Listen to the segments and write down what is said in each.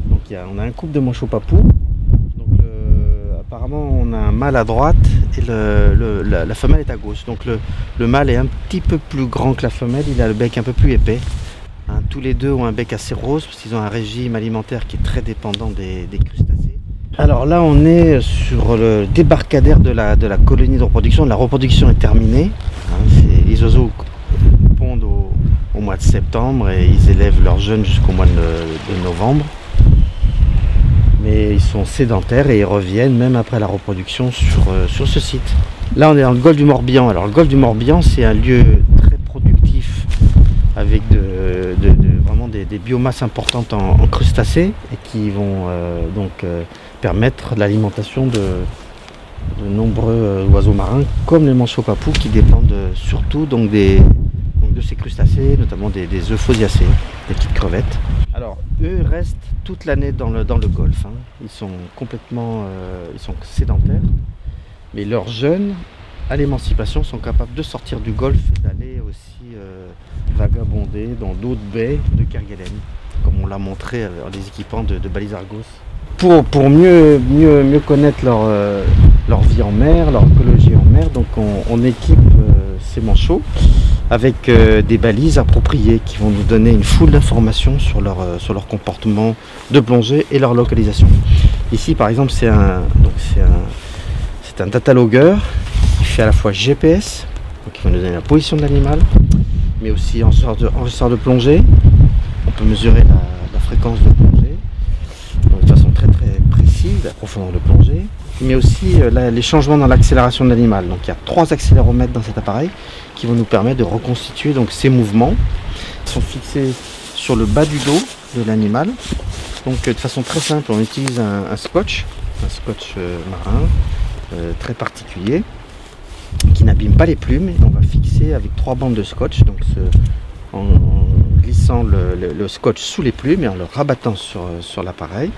donc on a un couple de manchots papous. Donc apparemment on a un mâle à droite et la femelle est à gauche. Donc le mâle est un petit peu plus grand que la femelle, il a le bec un peu plus épais. Hein, tous les deux ont un bec assez rose parce qu'ils ont un régime alimentaire qui est très dépendant des crustacés. Alors là on est sur le débarcadère de la colonie de reproduction. La reproduction est terminée. Hein, les oiseaux pondent au mois de septembre et ils élèvent leurs jeunes jusqu'au mois de novembre. Mais ils sont sédentaires et ils reviennent même après la reproduction sur ce site. Là on est dans le golfe du Morbihan. Alors le golfe du Morbihan c'est un lieu très productif avec vraiment des biomasses importantes en crustacés et qui vont permettre l'alimentation de nombreux oiseaux marins comme les manchots papous qui dépendent surtout de ces crustacés, notamment des euphausiacées, des petites crevettes. Alors eux restent toute l'année dans le golfe, hein. Ils sont complètement sédentaires, mais leurs jeunes à l'émancipation sont capables de sortir du golfe et d'aller aussi vagabonder dans d'autres baies de Kerguelen, comme on l'a montré en les équipant de balises Argos. Pour mieux connaître leur vie en mer, leur écologie en mer, donc on équipe ces manchots avec des balises appropriées qui vont nous donner une foule d'informations sur leur comportement de plongée et leur localisation. Ici par exemple c'est un datalogueur qui fait à la fois GPS, donc il va nous donner la position de l'animal, mais aussi enregistreur de plongée. On peut mesurer la fréquence de plongée de façon très précise, la profondeur de plongée, mais aussi les changements dans l'accélération de l'animal. Donc il y a 3 accéléromètres dans cet appareil qui vont nous permettre de reconstituer donc ces mouvements. Ils sont fixés sur le bas du dos de l'animal. Donc de façon très simple, on utilise un scotch marin très particulier qui n'abîme pas les plumes, et on va fixer avec 3 bandes de scotch, donc en glissant le scotch sous les plumes et en le rabattant sur l'appareil,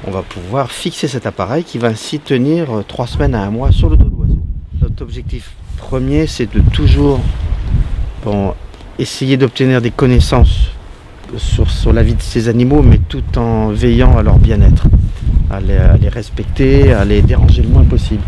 on va pouvoir fixer cet appareil qui va ainsi tenir 3 semaines à 1 mois sur le dos de l'oiseau. Notre objectif premier, c'est de toujours essayer d'obtenir des connaissances sur la vie de ces animaux, mais tout en veillant à leur bien-être, à les respecter, à les déranger le moins possible.